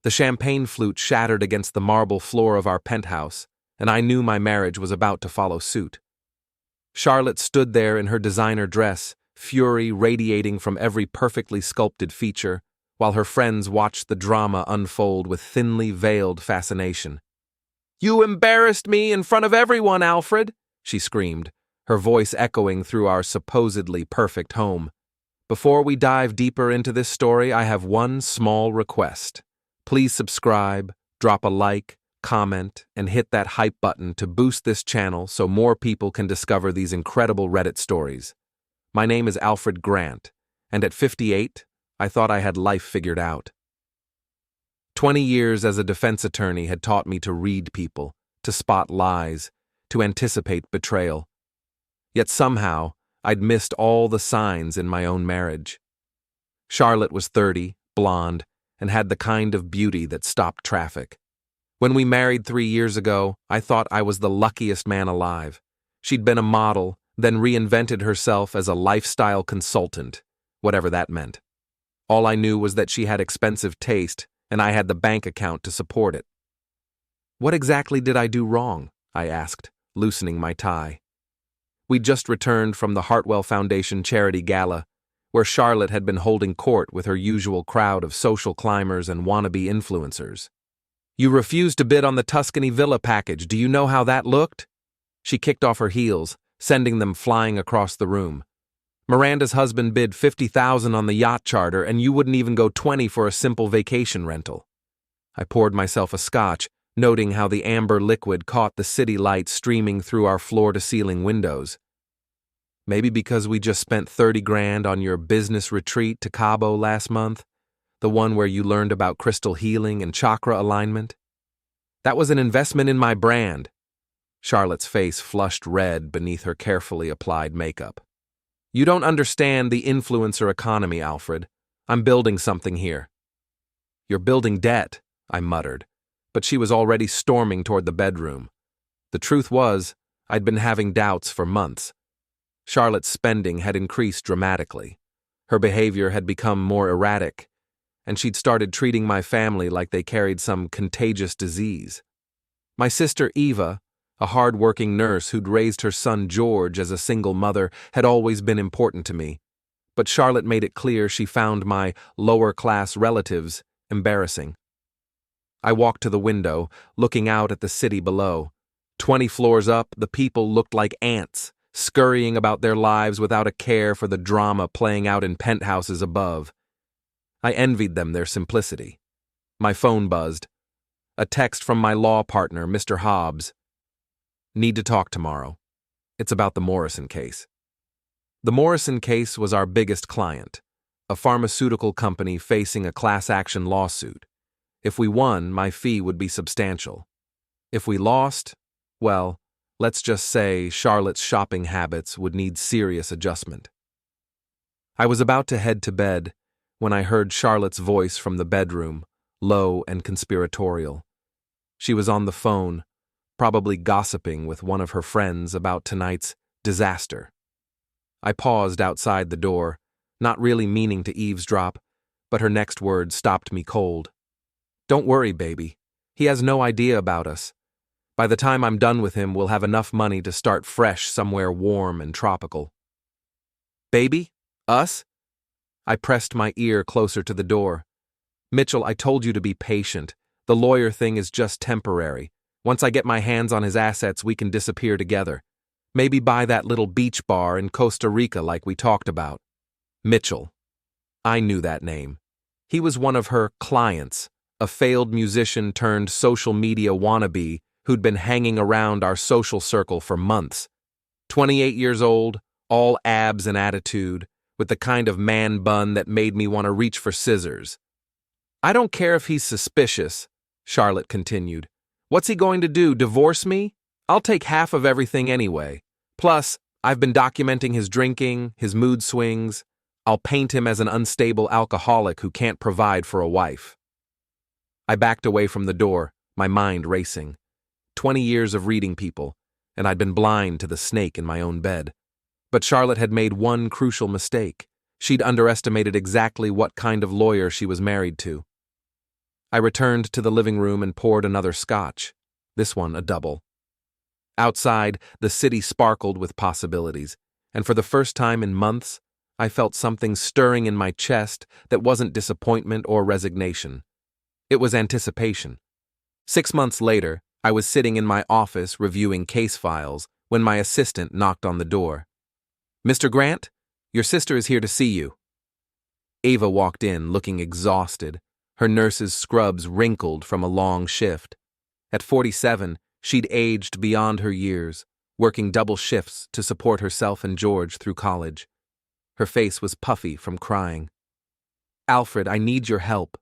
The champagne flute shattered against the marble floor of our penthouse, and I knew my marriage was about to follow suit. Charlotte stood there in her designer dress, fury radiating from every perfectly sculpted feature, while her friends watched the drama unfold with thinly veiled fascination. "You embarrassed me in front of everyone, Alfred!" she screamed, her voice echoing through our supposedly perfect home. Before we dive deeper into this story, I have one small request. Please subscribe, drop a like, comment, and hit that hype button to boost this channel so more people can discover these incredible Reddit stories. My name is Alfred Grant, and at 58, I thought I had life figured out. 20 years as a defense attorney had taught me to read people, to spot lies, to anticipate betrayal. Yet somehow, I'd missed all the signs in my own marriage. Charlotte was 30, blonde, and had the kind of beauty that stopped traffic. When we married 3 years ago, I thought I was the luckiest man alive. She'd been a model, then reinvented herself as a lifestyle consultant, whatever that meant. All I knew was that she had expensive taste, and I had the bank account to support it. "What exactly did I do wrong?" I asked, loosening my tie. We'd just returned from the Hartwell Foundation charity gala, where Charlotte had been holding court with her usual crowd of social climbers and wannabe influencers. "You refused to bid on the Tuscany villa package. Do you know how that looked?" She kicked off her heels, sending them flying across the room. "Miranda's husband bid $50,000 on the yacht charter, and you wouldn't even go $20 for a simple vacation rental." I poured myself a scotch, noting how the amber liquid caught the city lights streaming through our floor-to-ceiling windows. "Maybe because we just spent $30,000 on your business retreat to Cabo last month, the one where you learned about crystal healing and chakra alignment. That was an investment in my brand." Charlotte's face flushed red beneath her carefully applied makeup. "You don't understand the influencer economy, Alfred. I'm building something here." "You're building debt," I muttered, but she was already storming toward the bedroom. The truth was, I'd been having doubts for months. Charlotte's spending had increased dramatically. Her behavior had become more erratic, and she'd started treating my family like they carried some contagious disease. My sister Eva, a hard-working nurse who'd raised her son George as a single mother, had always been important to me, but Charlotte made it clear she found my lower-class relatives embarrassing. I walked to the window, looking out at the city below. 20 floors up, the people looked like ants, scurrying about their lives without a care for the drama playing out in penthouses above. I envied them their simplicity. My phone buzzed. A text from my law partner, Mr. Hobbs. "Need to talk tomorrow. It's about the Morrison case." The Morrison case was our biggest client, a pharmaceutical company facing a class action lawsuit. If we won, my fee would be substantial. If we lost, well, let's just say Charlotte's shopping habits would need serious adjustment. I was about to head to bed when I heard Charlotte's voice from the bedroom, low and conspiratorial. She was on the phone, probably gossiping with one of her friends about tonight's disaster. I paused outside the door, not really meaning to eavesdrop, but her next words stopped me cold. "Don't worry, baby. He has no idea about us. By the time I'm done with him, we'll have enough money to start fresh somewhere warm and tropical." "Baby? Us?" I pressed my ear closer to the door. "Mitchell, I told you to be patient. The lawyer thing is just temporary. Once I get my hands on his assets, we can disappear together. Maybe buy that little beach bar in Costa Rica like we talked about." Mitchell. I knew that name. He was one of her clients, a failed musician turned social media wannabe who'd been hanging around our social circle for months. 28 years old, all abs and attitude, with the kind of man bun that made me want to reach for scissors. "I don't care if he's suspicious," Charlotte continued. "What's he going to do, divorce me? I'll take half of everything anyway. Plus, I've been documenting his drinking, his mood swings. I'll paint him as an unstable alcoholic who can't provide for a wife." I backed away from the door, my mind racing. 20 years of reading people, and I'd been blind to the snake in my own bed. But Charlotte had made one crucial mistake. She'd underestimated exactly what kind of lawyer she was married to. I returned to the living room and poured another scotch, this one a double. Outside, the city sparkled with possibilities, and for the first time in months, I felt something stirring in my chest that wasn't disappointment or resignation. It was anticipation. 6 months later, I was sitting in my office reviewing case files when my assistant knocked on the door. "Mr. Grant, your sister is here to see you." Ava walked in, looking exhausted, her nurse's scrubs wrinkled from a long shift. At 47, she'd aged beyond her years, working double shifts to support herself and George through college. Her face was puffy from crying. "Alfred, I need your help."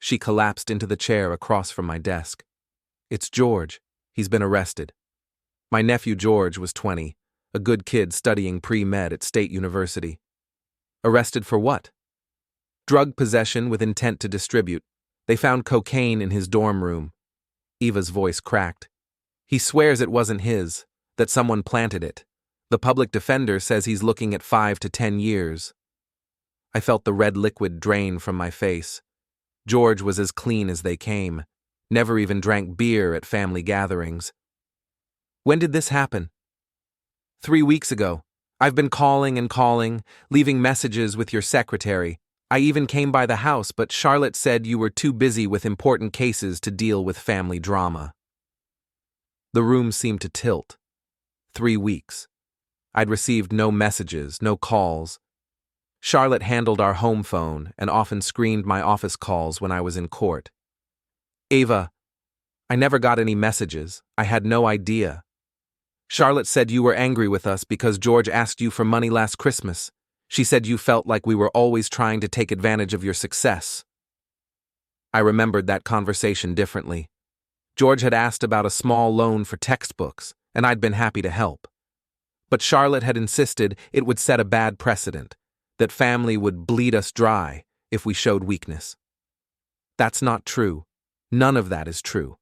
She collapsed into the chair across from my desk. "It's George. He's been arrested." My nephew George was 20, a good kid studying pre-med at State University. "Arrested for what?" "Drug possession with intent to distribute. They found cocaine in his dorm room." Eva's voice cracked. "He swears it wasn't his, that someone planted it. The public defender says he's looking at 5 to 10 years. I felt the red liquid drain from my face. George was as clean as they came, never even drank beer at family gatherings. "When did this happen?" 3 weeks ago. I've been calling and calling, leaving messages with your secretary. I even came by the house, but Charlotte said you were too busy with important cases to deal with family drama." The room seemed to tilt. 3 weeks. I'd received no messages, no calls. Charlotte handled our home phone and often screened my office calls when I was in court. "Ava, I never got any messages. I had no idea. Charlotte said you were angry with us because George asked you for money last Christmas. She said you felt like we were always trying to take advantage of your success." I remembered that conversation differently. George had asked about a small loan for textbooks, and I'd been happy to help. But Charlotte had insisted it would set a bad precedent, that family would bleed us dry if we showed weakness. That's not true. None of that is true.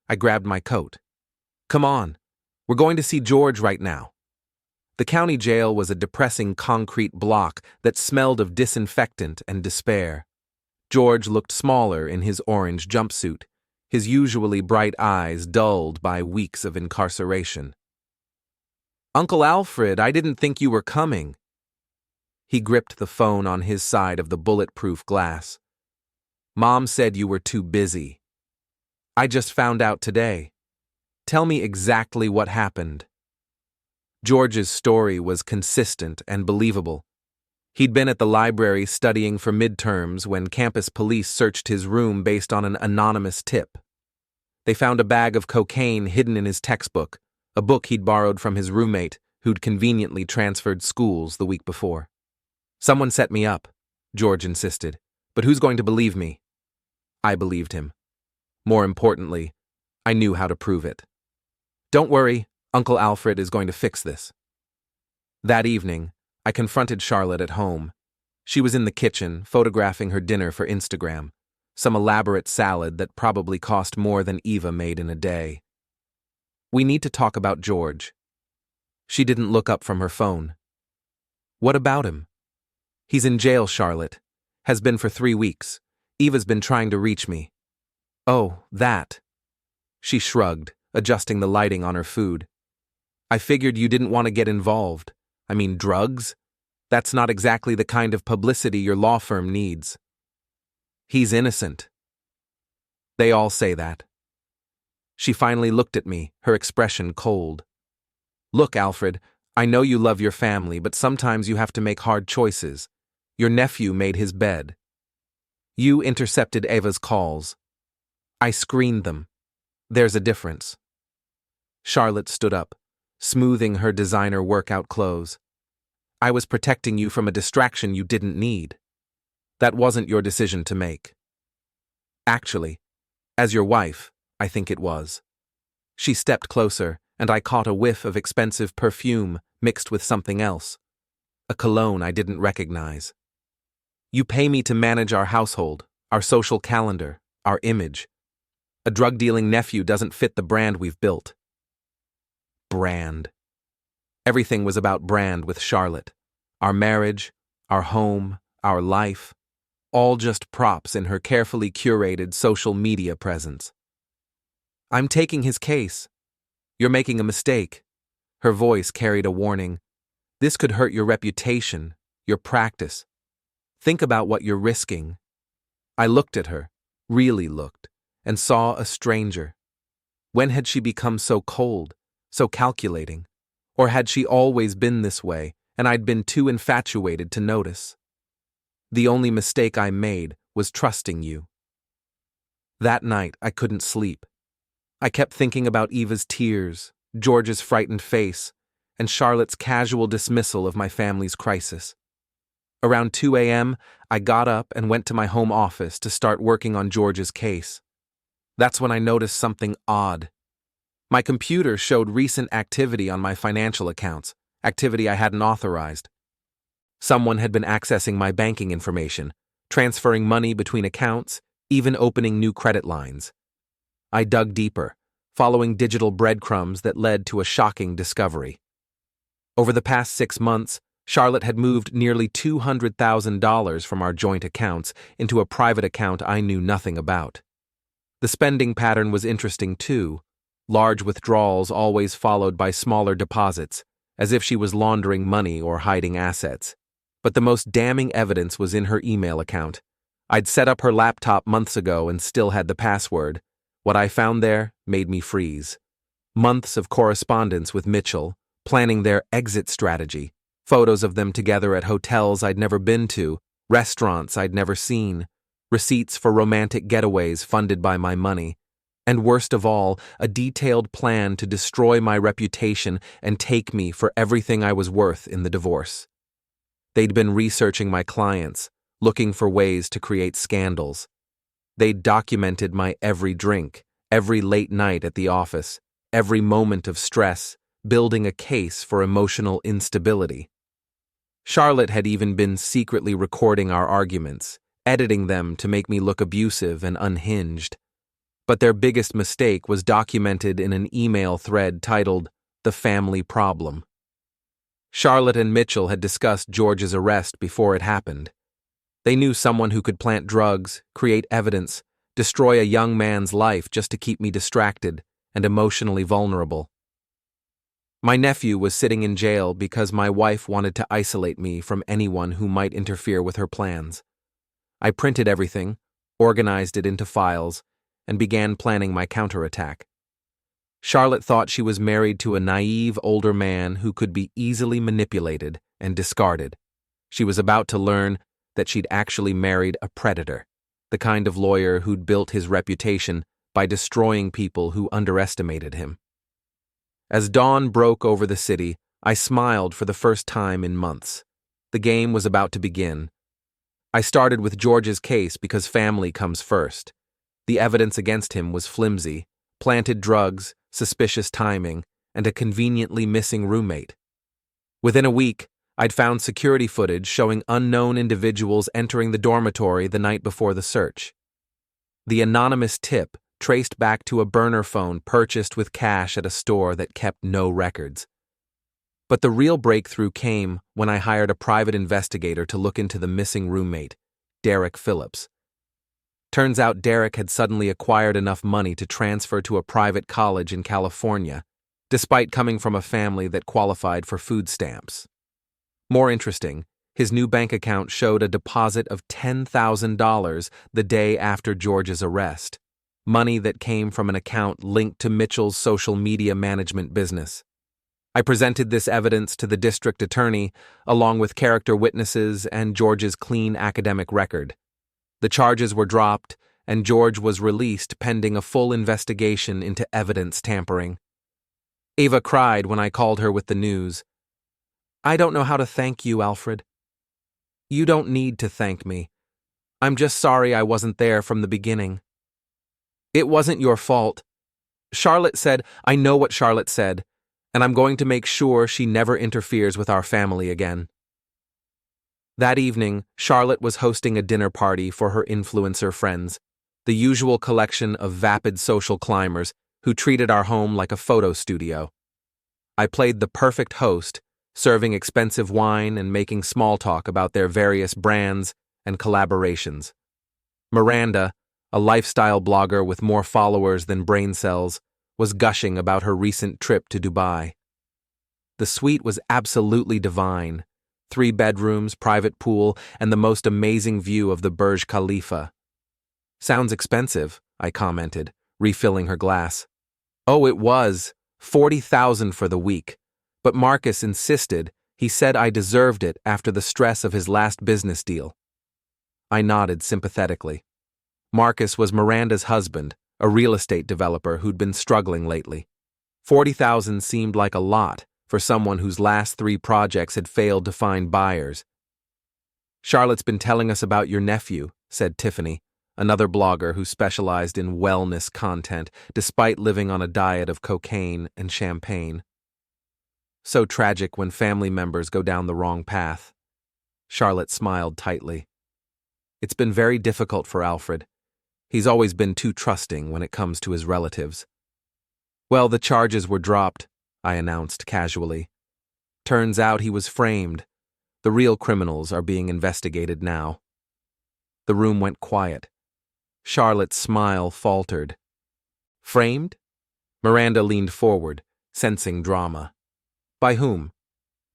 I grabbed my coat. "Come on. We're going to see George right now." The county jail was a depressing concrete block that smelled of disinfectant and despair. George looked smaller in his orange jumpsuit, his usually bright eyes dulled by weeks of incarceration. "Uncle Alfred, I didn't think you were coming." He gripped the phone on his side of the bulletproof glass. "Mom said you were too busy. I just found out today. Tell me exactly what happened." George's story was consistent and believable. He'd been at the library studying for midterms when campus police searched his room based on an anonymous tip. They found a bag of cocaine hidden in his textbook, a book he'd borrowed from his roommate, who'd conveniently transferred schools the week before. "Someone set me up," George insisted. "But who's going to believe me?" I believed him. More importantly, I knew how to prove it. "Don't worry, Uncle Alfred is going to fix this." That evening, I confronted Charlotte at home. She was in the kitchen, photographing her dinner for Instagram, some elaborate salad that probably cost more than Eva made in a day. "We need to talk about George." She didn't look up from her phone. "What about him?" "He's in jail, Charlotte. Has been for 3 weeks. Eva's been trying to reach me." "Oh, that." She shrugged, adjusting the lighting on her food. "I figured you didn't want to get involved. I mean, drugs? That's not exactly the kind of publicity your law firm needs." "He's innocent." "They all say that." She finally looked at me, her expression cold. "Look, Alfred, I know you love your family, but sometimes you have to make hard choices. Your nephew made his bed. You intercepted Eva's calls. I screened them. There's a difference." Charlotte stood up, smoothing her designer workout clothes. "I was protecting you from a distraction you didn't need. That wasn't your decision to make." "Actually, as your wife, I think it was." She stepped closer, and I caught a whiff of expensive perfume mixed with something else. A cologne I didn't recognize. "You pay me to manage our household, our social calendar, our image. A drug-dealing nephew doesn't fit the brand we've built." Brand. Everything was about brand with Charlotte. Our marriage, our home, our life. all just props in her carefully curated social media presence. "I'm taking his case. You're making a mistake." Her voice carried a warning. "This could hurt your reputation, your practice. Think about what you're risking." I looked at her, really looked, and saw a stranger. When had she become so cold, so calculating? Or had she always been this way, and I'd been too infatuated to notice? "The only mistake I made was trusting you." That night, I couldn't sleep. I kept thinking about Eva's tears, George's frightened face, and Charlotte's casual dismissal of my family's crisis. Around 2 a.m., I got up and went to my home office to start working on George's case. That's when I noticed something odd. My computer showed recent activity on my financial accounts, activity I hadn't authorized. Someone had been accessing my banking information, transferring money between accounts, even opening new credit lines. I dug deeper, following digital breadcrumbs that led to a shocking discovery. Over the past 6 months, Charlotte had moved nearly $200,000 from our joint accounts into a private account I knew nothing about. The spending pattern was interesting too, large withdrawals always followed by smaller deposits, as if she was laundering money or hiding assets. But the most damning evidence was in her email account. I'd set up her laptop months ago and still had the password. What I found there made me freeze. Months of correspondence with Mitchell, planning their exit strategy, photos of them together at hotels I'd never been to, restaurants I'd never seen, receipts for romantic getaways funded by my money, and worst of all, a detailed plan to destroy my reputation and take me for everything I was worth in the divorce. They'd been researching my clients, looking for ways to create scandals. They'd documented my every drink, every late night at the office, every moment of stress, building a case for emotional instability. Charlotte had even been secretly recording our arguments, editing them to make me look abusive and unhinged. But their biggest mistake was documented in an email thread titled, "The Family Problem." Charlotte and Mitchell had discussed George's arrest before it happened. They knew someone who could plant drugs, create evidence, destroy a young man's life just to keep me distracted and emotionally vulnerable. My nephew was sitting in jail because my wife wanted to isolate me from anyone who might interfere with her plans. I printed everything, organized it into files, and began planning my counterattack. Charlotte thought she was married to a naive older man who could be easily manipulated and discarded. She was about to learn that she'd actually married a predator, the kind of lawyer who'd built his reputation by destroying people who underestimated him. As dawn broke over the city, I smiled for the first time in months. The game was about to begin. I started with George's case because family comes first. The evidence against him was flimsy: planted drugs, suspicious timing, and a conveniently missing roommate. Within a week, I'd found security footage showing unknown individuals entering the dormitory the night before the search. The anonymous tip traced back to a burner phone purchased with cash at a store that kept no records. But the real breakthrough came when I hired a private investigator to look into the missing roommate, Derek Phillips. Turns out Derek had suddenly acquired enough money to transfer to a private college in California, despite coming from a family that qualified for food stamps. More interesting, his new bank account showed a deposit of $10,000 the day after George's arrest, money that came from an account linked to Mitchell's social media management business. I presented this evidence to the district attorney, along with character witnesses and George's clean academic record. The charges were dropped, and George was released pending a full investigation into evidence tampering. Ava cried when I called her with the news. "I don't know how to thank you, Alfred." "You don't need to thank me. I'm just sorry I wasn't there from the beginning." "It wasn't your fault. Charlotte said, I know what Charlotte said, and I'm going to make sure she never interferes with our family again." That evening, Charlotte was hosting a dinner party for her influencer friends, the usual collection of vapid social climbers who treated our home like a photo studio. I played the perfect host, serving expensive wine and making small talk about their various brands and collaborations. Miranda, a lifestyle blogger with more followers than brain cells, was gushing about her recent trip to Dubai. The suite was absolutely divine. 3 bedrooms, private pool, and the most amazing view of the Burj Khalifa. "Sounds expensive," I commented, refilling her glass. "Oh, it was. 40,000 for the week. But Marcus insisted. He said I deserved it after the stress of his last business deal." I nodded sympathetically. Marcus was Miranda's husband, a real estate developer who'd been struggling lately. 40,000 seemed like a lot for someone whose last 3 projects had failed to find buyers. "Charlotte's been telling us about your nephew," said Tiffany, another blogger who specialized in wellness content despite living on a diet of cocaine and champagne. "So tragic when family members go down the wrong path." Charlotte smiled tightly. "It's been very difficult for Alfred. He's always been too trusting when it comes to his relatives." "Well, the charges were dropped," I announced casually. "Turns out he was framed. The real criminals are being investigated now." The room went quiet. Charlotte's smile faltered. "Framed?" Miranda leaned forward, sensing drama. "By whom?"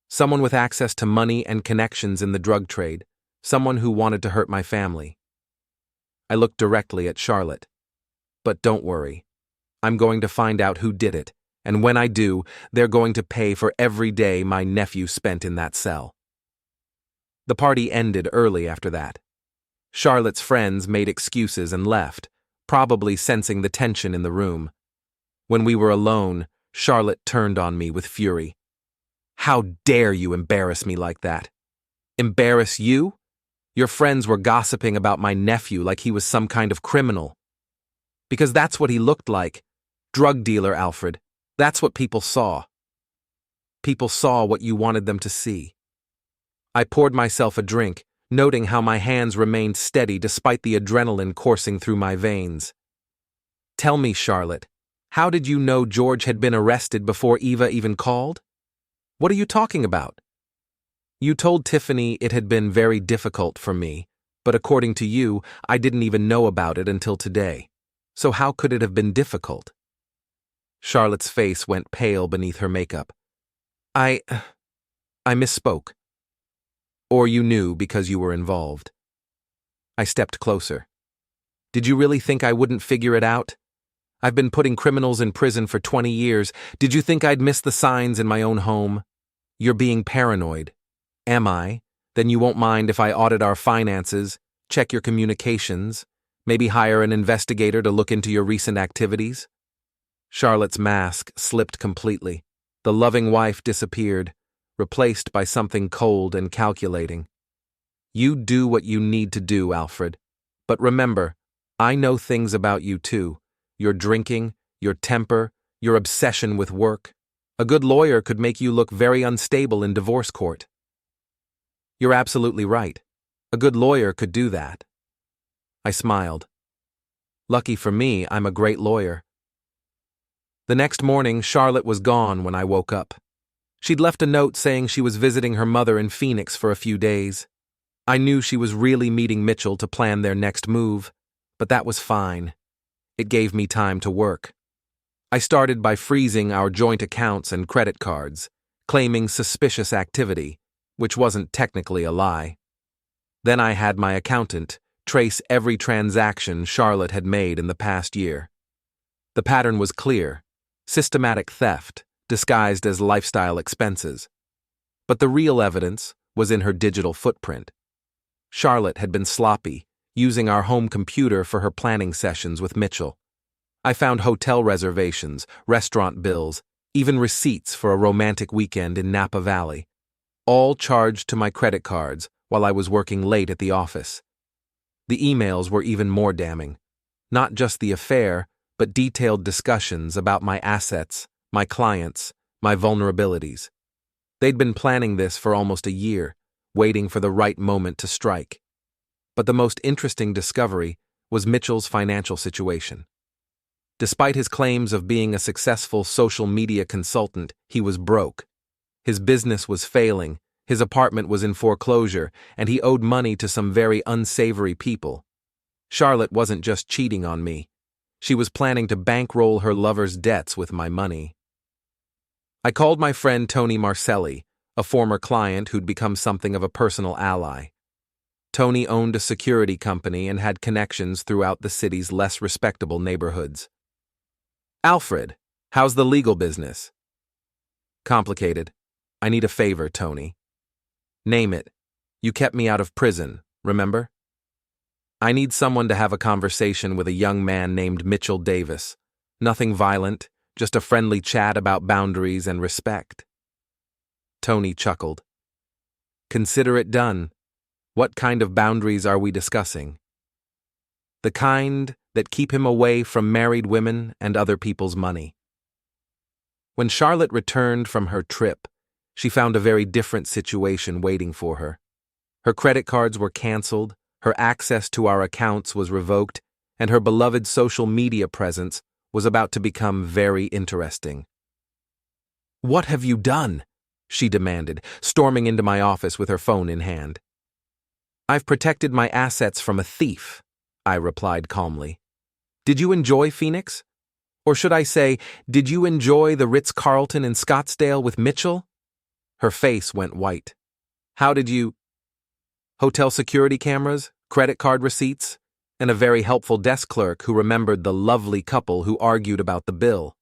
"Someone with access to money and connections in the drug trade. Someone who wanted to hurt my family." I looked directly at Charlotte. "But don't worry. I'm going to find out who did it, and when I do, they're going to pay for every day my nephew spent in that cell." The party ended early after that. Charlotte's friends made excuses and left, probably sensing the tension in the room. When we were alone, Charlotte turned on me with fury. "How dare you embarrass me like that?" "Embarrass you? Your friends were gossiping about my nephew like he was some kind of criminal." "Because that's what he looked like. Drug dealer, Alfred. That's what people saw." "People saw what you wanted them to see." I poured myself a drink, noting how my hands remained steady despite the adrenaline coursing through my veins. "Tell me, Charlotte, how did you know George had been arrested before Eva even called? What are you talking about?" "You told Tiffany it had been very difficult for me, but according to you, I didn't even know about it until today. So how could it have been difficult?" Charlotte's face went pale beneath her makeup. I misspoke." "Or you knew because you were involved." I stepped closer. "Did you really think I wouldn't figure it out? I've been putting criminals in prison for 20 years. Did you think I'd miss the signs in my own home? You're being paranoid." "Am I? Then you won't mind if I audit our finances, check your communications, maybe hire an investigator to look into your recent activities?" Charlotte's mask slipped completely. The loving wife disappeared, replaced by something cold and calculating. "You do what you need to do, Alfred. But remember, I know things about you too. Your drinking, your temper, your obsession with work. A good lawyer could make you look very unstable in divorce court." "You're absolutely right. A good lawyer could do that." I smiled. "Lucky for me, I'm a great lawyer." The next morning, Charlotte was gone when I woke up. She'd left a note saying she was visiting her mother in Phoenix for a few days. I knew she was really meeting Mitchell to plan their next move, but that was fine. It gave me time to work. I started by freezing our joint accounts and credit cards, claiming suspicious activity, which wasn't technically a lie. Then I had my accountant trace every transaction Charlotte had made in the past year. The pattern was clear: systematic theft, disguised as lifestyle expenses. But the real evidence was in her digital footprint. Charlotte had been sloppy, using our home computer for her planning sessions with Mitchell. I found hotel reservations, restaurant bills, even receipts for a romantic weekend in Napa Valley, all charged to my credit cards while I was working late at the office. The emails were even more damning. Not just the affair, but detailed discussions about my assets, my clients, my vulnerabilities. They'd been planning this for almost a year, waiting for the right moment to strike. But the most interesting discovery was Mitchell's financial situation. Despite his claims of being a successful social media consultant, he was broke. His business was failing, His apartment was in foreclosure, and he owed money to some very unsavory people. Charlotte wasn't just cheating on me. She was planning to bankroll her lover's debts with my money. I called my friend Tony Marcelli, a former client who'd become something of a personal ally. Tony owned a security company and had connections throughout the city's less respectable neighborhoods. "Alfred, how's the legal business?" "Complicated. I need a favor, Tony." "Name it. You kept me out of prison, remember?" "I need someone to have a conversation with a young man named Mitchell Davis. Nothing violent, just a friendly chat about boundaries and respect." Tony chuckled. "Consider it done. What kind of boundaries are we discussing?" "The kind that keep him away from married women and other people's money." When Charlotte returned from her trip, she found a very different situation waiting for her. Her credit cards were canceled, her access to our accounts was revoked, and her beloved social media presence was about to become very interesting. "What have you done?" she demanded, storming into my office with her phone in hand. "I've protected my assets from a thief," I replied calmly. "Did you enjoy Phoenix? Or should I say, did you enjoy the Ritz-Carlton in Scottsdale with Mitchell?" Her face went white. "How did you—" "Hotel security cameras, credit card receipts, and a very helpful desk clerk who remembered the lovely couple who argued about the bill."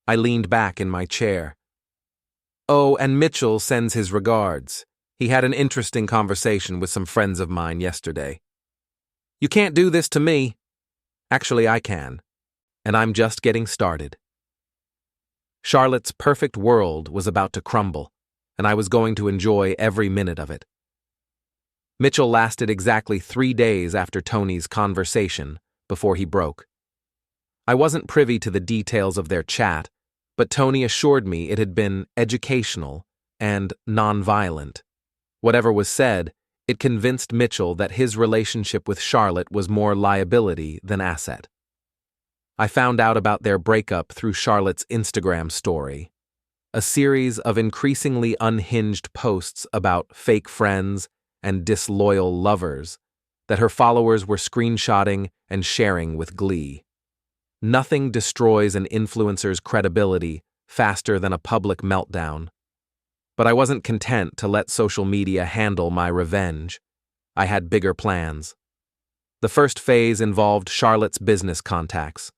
I leaned back in my chair. "Oh, and Mitchell sends his regards. He had an interesting conversation with some friends of mine yesterday." "You can't do this to me." "Actually, I can. And I'm just getting started." Charlotte's perfect world was about to crumble, and I was going to enjoy every minute of it. Mitchell lasted exactly 3 days after Tony's conversation before he broke. I wasn't privy to the details of their chat, but Tony assured me it had been educational and nonviolent. Whatever was said, it convinced Mitchell that his relationship with Charlotte was more liability than asset. I found out about their breakup through Charlotte's Instagram story, a series of increasingly unhinged posts about fake friends and disloyal lovers that her followers were screenshotting and sharing with glee. Nothing destroys an influencer's credibility faster than a public meltdown. But I wasn't content to let social media handle my revenge. I had bigger plans. The first phase involved Charlotte's business contacts.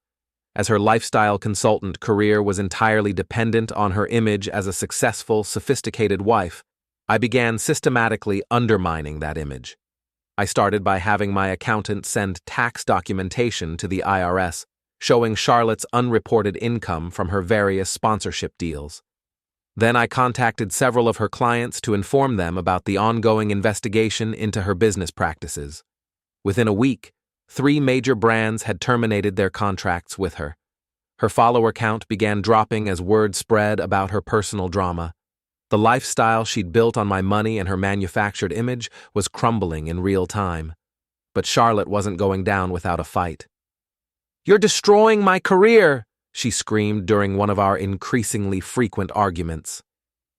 As her lifestyle consultant career was entirely dependent on her image as a successful, sophisticated wife, I began systematically undermining that image. I started by having my accountant send tax documentation to the IRS, showing Charlotte's unreported income from her various sponsorship deals. Then I contacted several of her clients to inform them about the ongoing investigation into her business practices. Within a week, 3 major brands had terminated their contracts with her. Her follower count began dropping as word spread about her personal drama. The lifestyle she'd built on my money and her manufactured image was crumbling in real time. But Charlotte wasn't going down without a fight. "You're destroying my career," she screamed during one of our increasingly frequent arguments.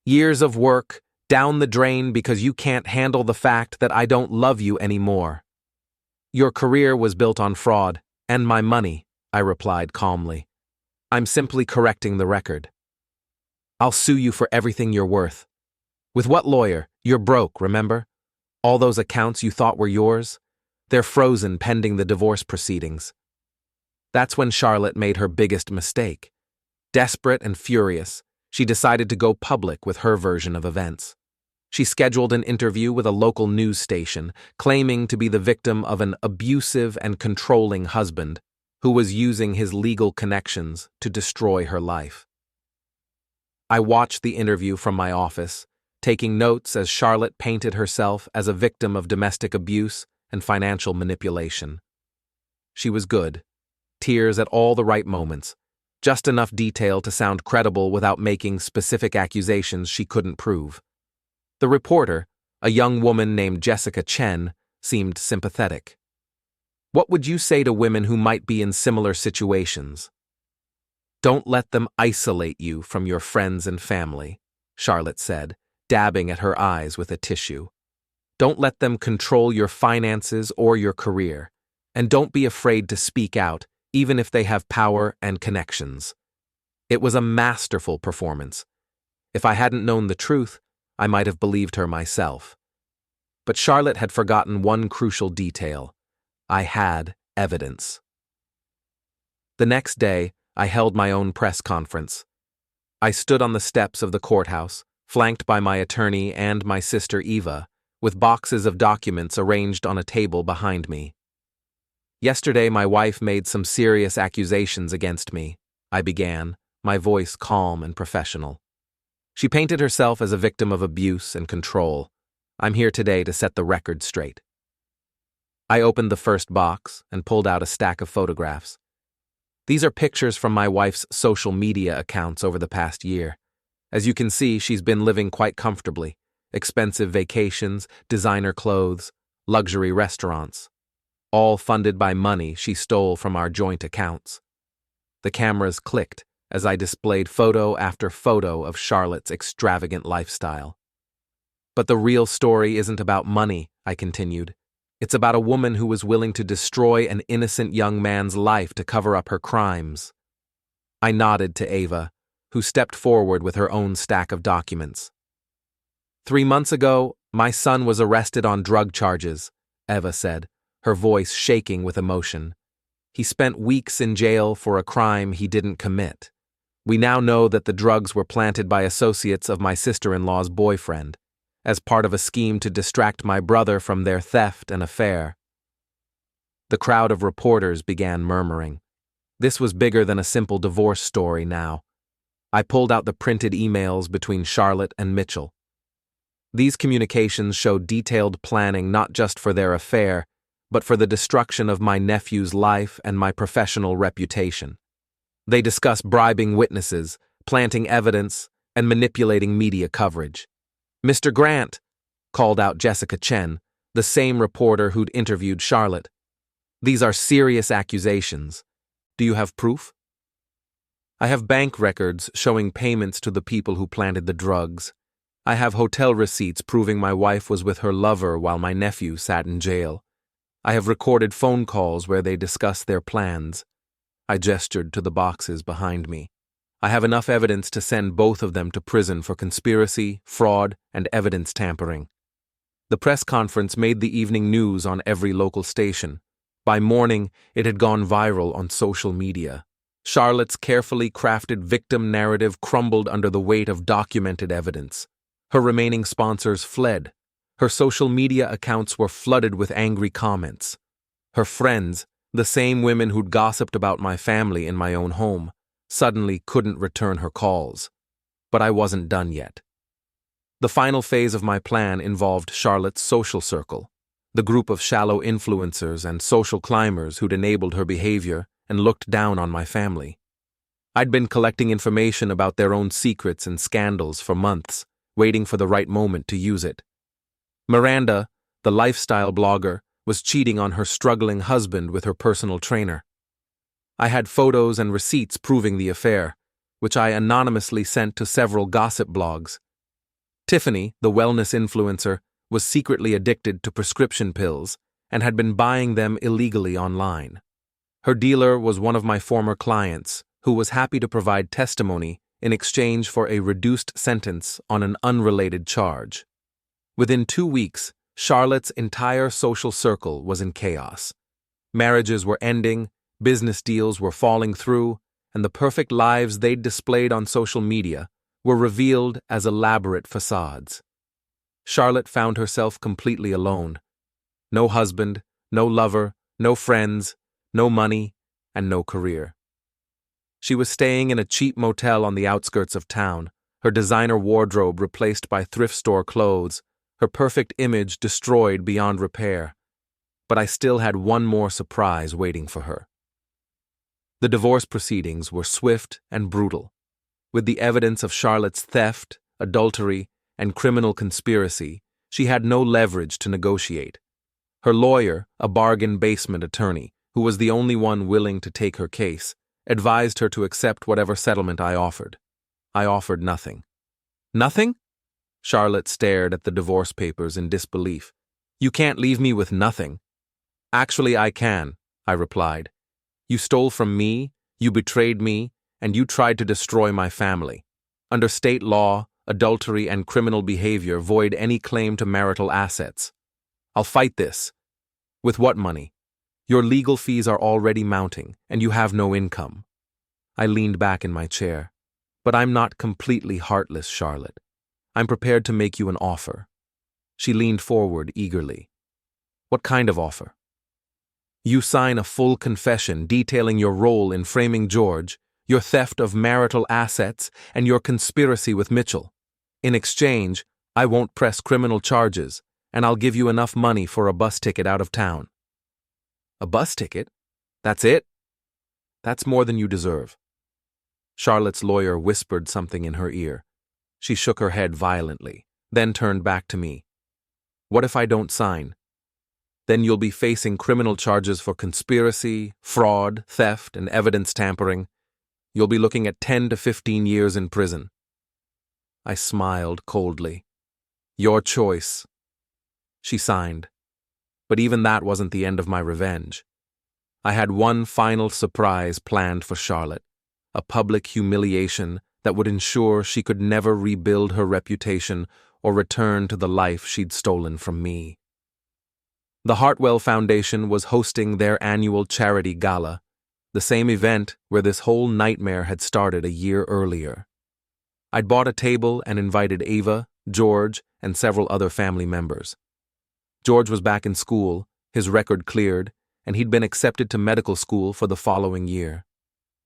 "Years of work, down the drain because you can't handle the fact that I don't love you anymore." "Your career was built on fraud, and my money," I replied calmly. "I'm simply correcting the record." "I'll sue you for everything you're worth." "With what lawyer? You're broke, remember? All those accounts you thought were yours? They're frozen pending the divorce proceedings." That's when Charlotte made her biggest mistake. Desperate and furious, she decided to go public with her version of events. She scheduled an interview with a local news station, claiming to be the victim of an abusive and controlling husband who was using his legal connections to destroy her life. I watched the interview from my office, taking notes as Charlotte painted herself as a victim of domestic abuse and financial manipulation. She was good. Tears at all the right moments, just enough detail to sound credible without making specific accusations she couldn't prove. The reporter, a young woman named Jessica Chen, seemed sympathetic. "What would you say to women who might be in similar situations?" "Don't let them isolate you from your friends and family," Charlotte said, dabbing at her eyes with a tissue. Don't let them control your finances or your career, and don't be afraid to speak out, even if they have power and connections. It was a masterful performance. If I hadn't known the truth, I might have believed her myself. But Charlotte had forgotten one crucial detail. I had evidence. The next day, I held my own press conference. I stood on the steps of the courthouse, flanked by my attorney and my sister Eva, with boxes of documents arranged on a table behind me. Yesterday, my wife made some serious accusations against me, I began, my voice calm and professional. She painted herself as a victim of abuse and control. I'm here today to set the record straight. I opened the first box and pulled out a stack of photographs. These are pictures from my wife's social media accounts over the past year. As you can see, she's been living quite comfortably. Expensive vacations, designer clothes, luxury restaurants. All funded by money she stole from our joint accounts. The cameras clicked as I displayed photo after photo of Charlotte's extravagant lifestyle. But the real story isn't about money, I continued. It's about a woman who was willing to destroy an innocent young man's life to cover up her crimes. I nodded to Ava, who stepped forward with her own stack of documents. 3 months ago, my son was arrested on drug charges, Eva said, her voice shaking with emotion. He spent weeks in jail for a crime he didn't commit. We now know that the drugs were planted by associates of my sister-in-law's boyfriend, as part of a scheme to distract my brother from their theft and affair. The crowd of reporters began murmuring. This was bigger than a simple divorce story now. I pulled out the printed emails between Charlotte and Mitchell. These communications showed detailed planning not just for their affair, but for the destruction of my nephew's life and my professional reputation. They discuss bribing witnesses, planting evidence, and manipulating media coverage. Mr. Grant, called out Jessica Chen, the same reporter who'd interviewed Charlotte. These are serious accusations. Do you have proof? I have bank records showing payments to the people who planted the drugs. I have hotel receipts proving my wife was with her lover while my nephew sat in jail. I have recorded phone calls where they discuss their plans. I gestured to the boxes behind me. I have enough evidence to send both of them to prison for conspiracy, fraud, and evidence tampering. The press conference made the evening news on every local station. By morning, it had gone viral on social media. Charlotte's carefully crafted victim narrative crumbled under the weight of documented evidence. Her remaining sponsors fled. Her social media accounts were flooded with angry comments. Her friends, the same women who'd gossiped about my family in my own home, suddenly couldn't return her calls. But I wasn't done yet. The final phase of my plan involved Charlotte's social circle, the group of shallow influencers and social climbers who'd enabled her behavior and looked down on my family. I'd been collecting information about their own secrets and scandals for months, waiting for the right moment to use it. Miranda, the lifestyle blogger, was cheating on her struggling husband with her personal trainer. I had photos and receipts proving the affair, which I anonymously sent to several gossip blogs. Tiffany, the wellness influencer, was secretly addicted to prescription pills and had been buying them illegally online. Her dealer was one of my former clients, who was happy to provide testimony in exchange for a reduced sentence on an unrelated charge. Within 2 weeks, Charlotte's entire social circle was in chaos. Marriages were ending, business deals were falling through, and the perfect lives they'd displayed on social media were revealed as elaborate facades. Charlotte found herself completely alone. No husband, no lover, no friends, no money, and no career. She was staying in a cheap motel on the outskirts of town, her designer wardrobe replaced by thrift store clothes, her perfect image destroyed beyond repair. But I still had one more surprise waiting for her. The divorce proceedings were swift and brutal. With the evidence of Charlotte's theft, adultery, and criminal conspiracy, she had no leverage to negotiate. Her lawyer, a bargain basement attorney, who was the only one willing to take her case, advised her to accept whatever settlement I offered. I offered nothing. Nothing? Charlotte stared at the divorce papers in disbelief. You can't leave me with nothing. Actually, I can, I replied. You stole from me, you betrayed me, and you tried to destroy my family. Under state law, adultery and criminal behavior void any claim to marital assets. I'll fight this. With what money? Your legal fees are already mounting, and you have no income. I leaned back in my chair. But I'm not completely heartless, Charlotte. I'm prepared to make you an offer. She leaned forward eagerly. What kind of offer? You sign a full confession detailing your role in framing George, your theft of marital assets, and your conspiracy with Mitchell. In exchange, I won't press criminal charges, and I'll give you enough money for a bus ticket out of town. A bus ticket? That's it? That's more than you deserve. Charlotte's lawyer whispered something in her ear. She shook her head violently, then turned back to me. What if I don't sign? Then you'll be facing criminal charges for conspiracy, fraud, theft, and evidence tampering. You'll be looking at 10 to 15 years in prison. I smiled coldly. Your choice. She signed. But even that wasn't the end of my revenge. I had one final surprise planned for Charlotte, a public humiliation that would ensure she could never rebuild her reputation or return to the life she'd stolen from me. The Hartwell Foundation was hosting their annual charity gala, the same event where this whole nightmare had started a year earlier. I'd bought a table and invited Ava, George, and several other family members. George was back in school, his record cleared, and he'd been accepted to medical school for the following year.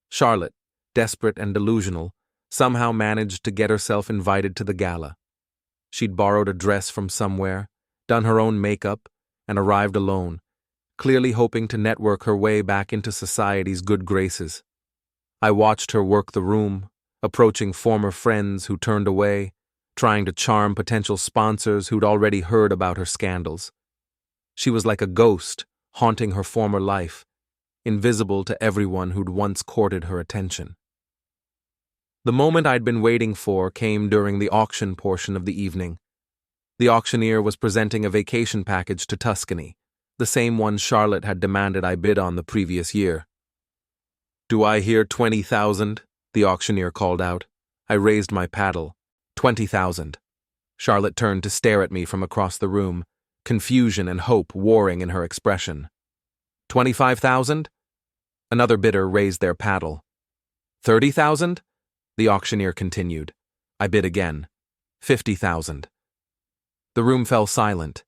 Charlotte, desperate and delusional, somehow managed to get herself invited to the gala. She'd borrowed a dress from somewhere, done her own makeup, and arrived alone, clearly hoping to network her way back into society's good graces. I watched her work the room, approaching former friends who turned away, trying to charm potential sponsors who'd already heard about her scandals. She was like a ghost haunting her former life, invisible to everyone who'd once courted her attention. The moment I'd been waiting for came during the auction portion of the evening. The auctioneer was presenting a vacation package to Tuscany, the same one Charlotte had demanded I bid on the previous year. Do I hear 20,000? The auctioneer called out. I raised my paddle. 20,000. Charlotte turned to stare at me from across the room, confusion and hope warring in her expression. 25,000? Another bidder raised their paddle. 30,000? The auctioneer continued. I bid again. 50,000. The room fell silent.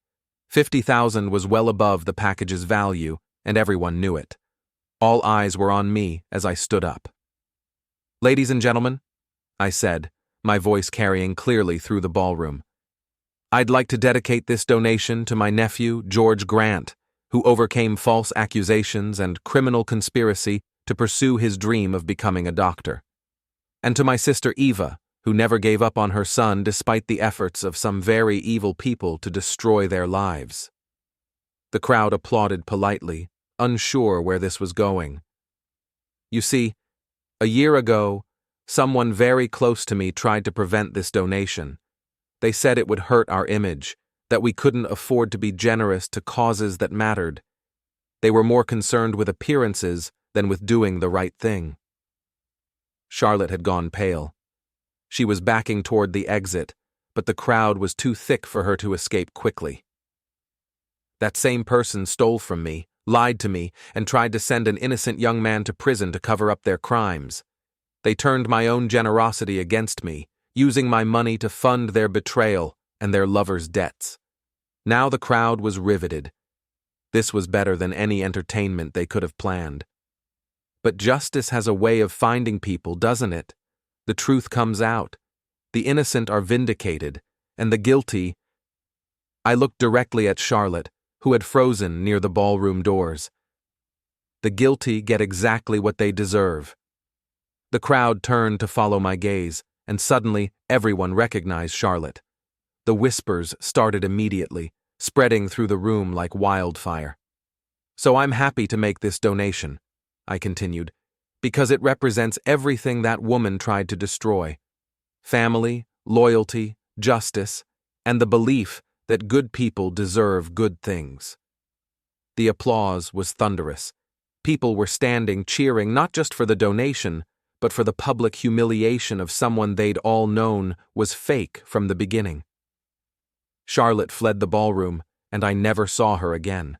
50,000 was well above the package's value, and everyone knew it. All eyes were on me as I stood up. Ladies and gentlemen, I said, my voice carrying clearly through the ballroom, I'd like to dedicate this donation to my nephew, George Grant, who overcame false accusations and criminal conspiracy to pursue his dream of becoming a doctor. And to my sister Eva, who never gave up on her son despite the efforts of some very evil people to destroy their lives. The crowd applauded politely, unsure where this was going. You see, a year ago, someone very close to me tried to prevent this donation. They said it would hurt our image, that we couldn't afford to be generous to causes that mattered. They were more concerned with appearances than with doing the right thing. Charlotte had gone pale. She was backing toward the exit, but the crowd was too thick for her to escape quickly. That same person stole from me, lied to me, and tried to send an innocent young man to prison to cover up their crimes. They turned my own generosity against me, using my money to fund their betrayal and their lovers' debts. Now the crowd was riveted. This was better than any entertainment they could have planned. But justice has a way of finding people, doesn't it? The truth comes out. The innocent are vindicated, and the guilty— I looked directly at Charlotte, who had frozen near the ballroom doors. The guilty get exactly what they deserve. The crowd turned to follow my gaze, and suddenly everyone recognized Charlotte. The whispers started immediately, spreading through the room like wildfire. So I'm happy to make this donation, I continued, because it represents everything that woman tried to destroy. Family, loyalty, justice, and the belief that good people deserve good things. The applause was thunderous. People were standing cheering not just for the donation, but for the public humiliation of someone they'd all known was fake from the beginning. Charlotte fled the ballroom, and I never saw her again.